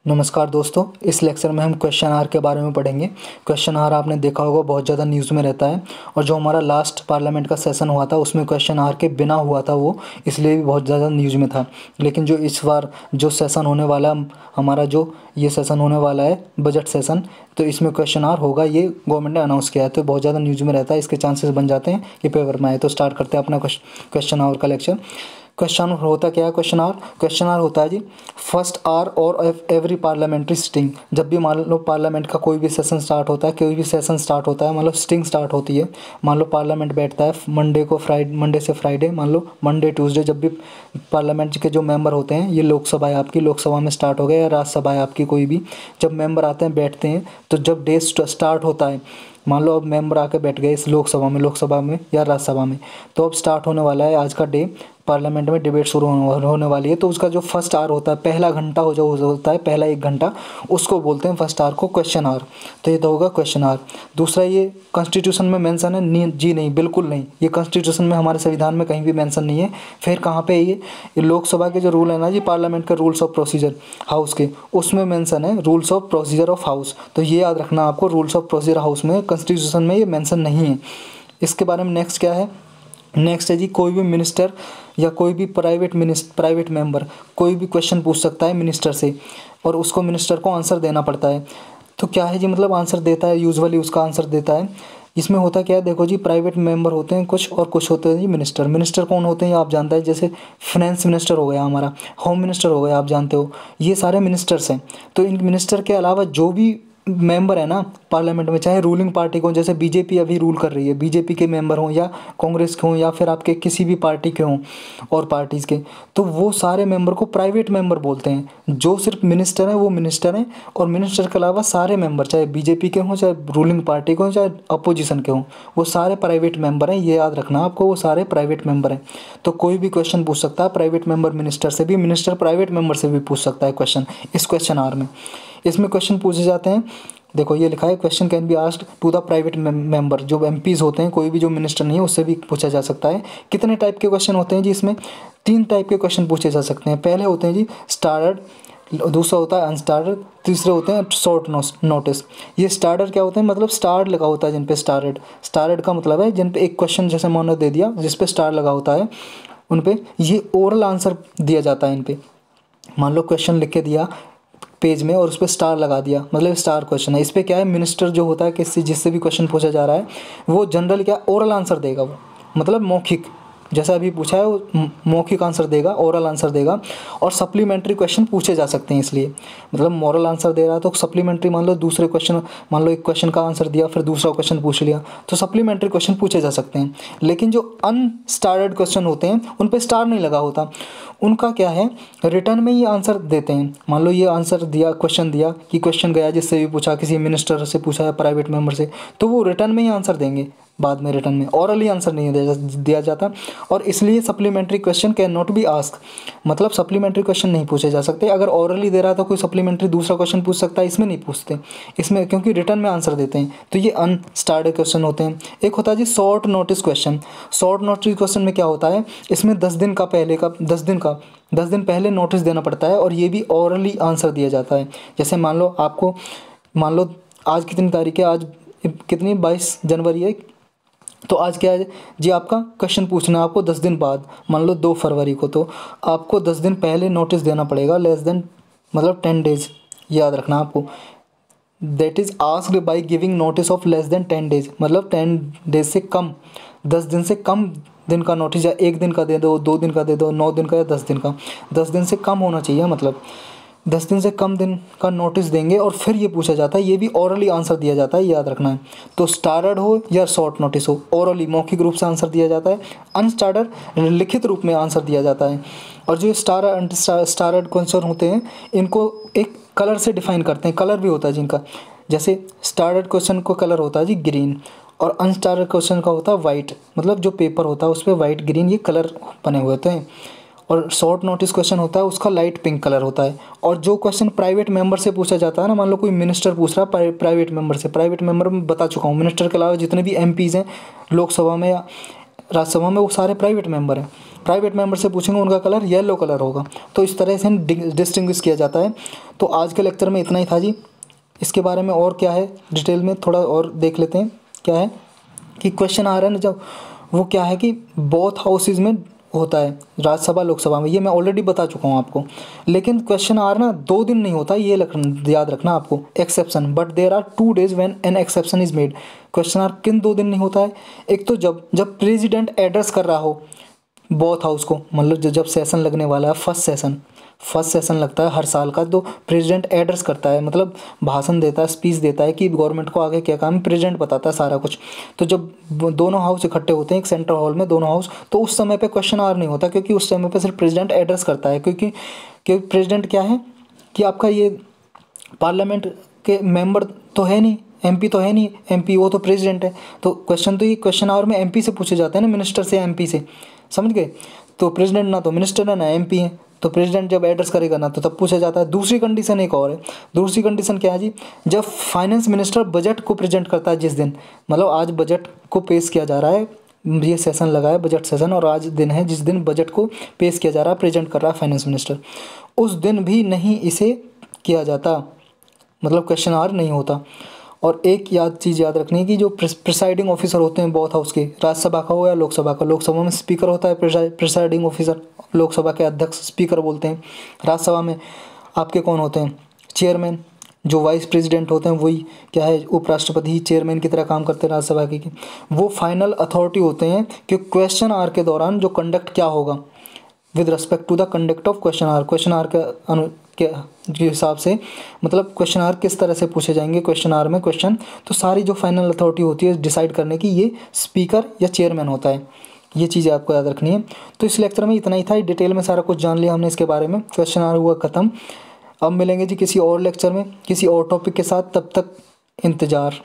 नमस्कार दोस्तों, इस लेक्चर में हम क्वेश्चन आवर के बारे में पढ़ेंगे। क्वेश्चन आवर आपने देखा होगा बहुत ज़्यादा न्यूज़ में रहता है, और जो हमारा लास्ट पार्लियामेंट का सेशन हुआ था उसमें क्वेश्चन आवर के बिना हुआ था, वो इसलिए भी बहुत ज़्यादा न्यूज़ में था। लेकिन जो इस बार जो सेशन होने वाला हमारा जो ये सेशन होने वाला है बजट सेशन, तो इसमें क्वेश्चन आवर होगा, ये गवर्नमेंट ने अनाउंस किया है, तो बहुत ज़्यादा न्यूज़ में रहता है, इसके चांसेस बन जाते हैं कि पेपर में आए। तो स्टार्ट करते हैं अपना क्वेश्चन आवर का लेक्चर। क्वेश्चन होता क्या है? क्वेश्चन आवर होता है जी फर्स्ट आवर और एवरी पार्लियामेंट्री सिटिंग। जब भी मान लो पार्लियामेंट का कोई भी सेशन स्टार्ट होता है, कोई भी सेशन स्टार्ट होता है, मान लो सिटिंग स्टार्ट होती है, मान लो पार्लियामेंट बैठता है मंडे से फ्राइडे, मान लो मंडे ट्यूसडे, जब भी पार्लियामेंट के जो मेंबर होते हैं, ये लोकसभा है आपकी, लोकसभा में स्टार्ट हो गया या राज्यसभा है आपकी कोई भी, जब मेंबर आते हैं बैठते हैं, तो जब डे स्टार्ट होता है, मान लो अब मेंबर आके बैठ गए इस लोकसभा में या राज्यसभा में, तो अब स्टार्ट होने वाला है आज का डे, पार्लियामेंट में डिबेट शुरू होने वाली है। तो उसका जो फर्स्ट आवर होता है, पहला घंटा जो होता है, पहला 1 घंटा, उसको बोलते हैं फर्स्ट आवर को क्वेश्चन आवर। तो ये तो होगा क्वेश्चन आवर। दूसरा, ये कॉन्स्टिट्यूशन में मेंशन है? जी नहीं, बिल्कुल नहीं, ये कॉन्स्टिट्यूशन में हमारे संविधान में कहीं भी मेंशन नहीं है। फिर कहाँ पे है ये लोकसभा के जो रूल है ना जी, पार्लियामेंट के रूल्स ऑफ प्रोसीजर हाउस के, उसमें मेंशन है rules of procedure of house. तो ये याद रखना आपको, रूल्स ऑफ प्रोसीजर हाउस में, कॉन्स्टिट्यूशन में ये मेंशन नहीं है। इसके बारे में नेक्स्ट क्या है? नेक्स्ट है जी, कोई भी मिनिस्टर या कोई भी प्राइवेट मेंबर कोई भी क्वेश्चन पूछ सकता है मिनिस्टर से, और उसको मिनिस्टर को आंसर देना पड़ता है। तो क्या है जी, मतलब आंसर देता है, यूजुअली उसका आंसर देता है। इसमें होता क्या है, देखो जी, प्राइवेट मेंबर होते हैं कुछ, और कुछ होते हैं जी मिनिस्टर। मिनिस्टर कौन होते हैं आप जानते हैं? जैसे फाइनेंस मिनिस्टर हो गया हमारा, होम मिनिस्टर हो गया, आप जानते हो, ये सारे मिनिस्टर्स हैं। तो इन मिनिस्टर के अलावा जो भी मेंबर है ना पार्लियामेंट में, चाहे रूलिंग पार्टी को, जैसे बीजेपी अभी रूल कर रही है, बीजेपी के मेंबर हों या कांग्रेस के हों या फिर आपके किसी भी पार्टी के हों और पार्टीज़ के, तो वो सारे मेंबर को प्राइवेट मेंबर बोलते हैं। जो सिर्फ मिनिस्टर हैं वो मिनिस्टर हैं, और मिनिस्टर के अलावा सारे मेंबर, चाहे बीजेपी के हों, चाहे रूलिंग पार्टी के हों, चाहे अपोजिशन के हों, वो सारे प्राइवेट मेंबर हैं। ये याद रखना आपको, वो सारे प्राइवेट मेंबर हैं। तो कोई भी क्वेश्चन पूछ सकता है प्राइवेट मेंबर मिनिस्टर से भी, मिनिस्टर प्राइवेट मेंबर से भी पूछ सकता है क्वेश्चन इस क्वेश्चन आवर में। इसमें क्वेश्चन पूछे जाते हैं, देखो ये लिखा है, question can be asked to the private member. जो एमपीज़ होते हैं, कोई भी जो मिनिस्टर नहीं है, उससे भी पूछा जा सकता है। कितने टाइप के क्वेश्चन होते हैं जी इसमें? 3 टाइप के क्वेश्चन पूछे जा सकते हैं। पहले होते हैं जी स्टार्टर्ड, दूसरा होता है अनस्टार्टर्ड, तीसरे होते हैं शॉर्ट नोटिस। ये स्टार्टर्ड क्या होते हैं? मतलब स्टार लगा होता है जिन पे स्टार्टर्ड। स्टार्टर्ड का मतलब है जिन पे एक क्वेश्चन जैसे मान दे दिया, जिस पे स्टार लगा होता है, उन पे ये ओरल आंसर दिया जाता है। इन पे मान लो क्वेश्चन लिख के दिया पेज में और उस पर स्टार लगा दिया, मतलब स्टार क्वेश्चन है। इस पर क्या है, मिनिस्टर जो होता है, किससे जिससे भी क्वेश्चन पूछा जा रहा है, वो जनरल क्या ओरल आंसर देगा, वो मतलब मौखिक, जैसा अभी पूछा है वो मौखिक आंसर देगा, ओरल आंसर देगा। और सप्लीमेंट्री क्वेश्चन पूछे जा सकते हैं इसलिए, मतलब मोरल आंसर दे रहा है तो सप्लीमेंट्री, मान लो दूसरे क्वेश्चन, मान लो एक क्वेश्चन का आंसर दिया फिर दूसरा क्वेश्चन पूछ लिया, तो सप्लीमेंट्री क्वेश्चन पूछे जा सकते हैं। लेकिन जो अनस्टार्टेड क्वेश्चन होते हैं उन पर स्टार नहीं लगा होता, उनका क्या है, रिटर्न में ही आंसर देते हैं। मान लो ये आंसर दिया, क्वेश्चन दिया कि क्वेश्चन गया जिससे भी पूछा, किसी मिनिस्टर से पूछा या प्राइवेट मेंबर से, तो वो रिटर्न में ही आंसर देंगे, बाद में रिटर्न में ओरली आंसर नहीं दिया जाता। और इसलिए supplementary question can not be ask, मतलब सप्लीमेंट्री क्वेश्चन नहीं पूछे जा सकते। अगर ओरली दे रहा तो कोई सप्लीमेंट्री दूसरा क्वेश्चन पूछ सकता है, इसमें नहीं पूछते, इसमें क्योंकि रिटर्न में आंसर देते हैं। तो ये अनस्टार्टेड क्वेश्चन होते हैं। एक होता है जी short notice question. Short notice question में क्या होता है, इसमें 10 दिन पहले नोटिस देना पड़ता है, और ये भी ओरली आंसर दिया जाता है। जैसे मान लो आज कितनी तारीख है, आज कितनी 22 जनवरी है, तो आज क्या है जी, आपका क्वेश्चन पूछना है आपको 10 दिन बाद, मान लो 2 फरवरी को, तो आपको 10 दिन पहले नोटिस देना पड़ेगा, लेस देन मतलब 10 डेज, याद रखना आपको। That is asked by giving notice of less than 10 days, मतलब 10 डेज से कम, 10 दिन से कम दिन का नोटिस, या 1 दिन का दे दो, 2 दिन का दे दो, 9 दिन का या 10 दिन का, 10 दिन से कम होना चाहिए, मतलब 10 दिन से कम दिन का नोटिस देंगे और फिर ये पूछा जाता है, ये भी ओरली आंसर दिया जाता है, याद रखना है। तो स्टार्टर्ड हो या शॉर्ट नोटिस हो, ओरली मौखिक रूप से आंसर दिया जाता है, अनस्टार्टर्ड लिखित रूप में आंसर दिया जाता है। और जो स्टार्टर्ड क्वेश्चन होते हैं, इनको एक कलर से डिफाइन करते हैं, कलर भी होता है जिनका, जैसे स्टार्टर्ड क्वेश्चन को कलर होता है जी ग्रीन, और अनस्टार्टर्ड क्वेश्चन का होता है वाइट, मतलब जो पेपर होता है उस पर वाइट ग्रीन ये कलर बने हुए होते हैं। और शॉर्ट नोटिस क्वेश्चन होता है उसका लाइट पिंक कलर होता है। और जो क्वेश्चन प्राइवेट मेंबर से पूछा जाता है ना, मान लो कोई मिनिस्टर पूछ रहा है प्राइवेट मेंबर से, प्राइवेट मेंबर में बता चुका हूँ, मिनिस्टर के अलावा जितने भी एमपीज़ हैं लोकसभा में या राज्यसभा में, वो सारे प्राइवेट मेंबर हैं। प्राइवेट मेंबर से पूछेंगे उनका कलर येलो कलर होगा। तो इस तरह से डिस्टिंग्विश किया जाता है। तो आज के लेक्चर में इतना ही था जी। इसके बारे में और क्या है डिटेल में थोड़ा और देख लेते हैं। क्या है कि क्वेश्चन आ रहा है ना, जब वो क्या है कि बोथ हाउसेज में होता है, राज्यसभा लोकसभा में, ये मैं ऑलरेडी बता चुका हूँ आपको। लेकिन क्वेश्चन आर ना 2 दिन नहीं होता, ये याद रखना आपको। Exception, but there are 2 days when an exception is made. Question are किन 2 दिन नहीं होता है? एक तो जब प्रेसिडेंट एड्रेस कर रहा हो बोथ हाउस को, मतलब जब सेशन लगने वाला है, फर्स्ट सेशन लगता है हर साल का, तो प्रेसिडेंट एड्रेस करता है, मतलब भाषण देता है, स्पीच देता है कि गवर्नमेंट को आगे क्या काम है, प्रेसिडेंट बताता है सारा कुछ। तो जब दोनों हाउस इकट्ठे होते हैं एक सेंट्रल हॉल में, दोनों हाउस, तो उस समय पे क्वेश्चन आवर नहीं होता, क्योंकि उस समय पे सिर्फ प्रेसिडेंट एड्रेस करता है। क्योंकि प्रेसिडेंट क्या है कि आपका ये पार्लियामेंट के मेंबर तो है नहीं, एमपी तो है नहीं, एमपी वो तो प्रेसिडेंट है। तो क्वेश्चन आवर में एमपी से पूछे जाते हैं ना, मिनिस्टर से, एमपी से, समझ गए? तो प्रेसिडेंट ना तो मिनिस्टर है ना एमपी है, तो प्रेसिडेंट जब एड्रेस करेगा ना तो तब पूछा जाता है। दूसरी कंडीशन एक और है। दूसरी कंडीशन क्या है जी? जब फाइनेंस मिनिस्टर बजट को प्रेजेंट करता है, जिस दिन, मतलब आज बजट को पेश किया जा रहा है, ये सेशन लगा है बजट सेशन, और आज दिन है जिस दिन बजट को पेश किया जा रहा है, प्रेजेंट कर रहा है फाइनेंस मिनिस्टर, उस दिन भी नहीं इसे किया जाता, मतलब क्वेश्चन आवर नहीं होता। और एक चीज़ याद रखनी है कि जो प्रिसाइडिंग ऑफिसर होते हैं बोथ हाउस के, राज्यसभा का हो या लोकसभा का, लोकसभा में स्पीकर होता है प्रिसाइडिंग ऑफिसर, लोकसभा के अध्यक्ष स्पीकर बोलते हैं। राज्यसभा में आपके कौन होते हैं? चेयरमैन। जो वाइस प्रेसिडेंट होते हैं वही क्या है, उपराष्ट्रपति ही चेयरमैन की तरह काम करते हैं राज्यसभा के। वो फाइनल अथॉरिटी होते हैं कि क्वेश्चन आवर के दौरान जो कंडक्ट क्या होगा with respect to the conduct of question hour, question hour के हिसाब से, मतलब क्वेश्चन आवर किस तरह से पूछे जाएंगे क्वेश्चन आवर में क्वेश्चन, तो सारी जो फाइनल अथॉरिटी होती है डिसाइड करने की, ये स्पीकर या चेयरमैन होता है। ये चीज़ें आपको याद रखनी है। तो इस लेक्चर में इतना ही था, डिटेल में सारा कुछ जान लिया हमने इसके बारे में। क्वेश्चन आवर हुआ ख़त्म। अब मिलेंगे जी किसी और लेक्चर में किसी और टॉपिक के साथ, तब तक इंतज़ार।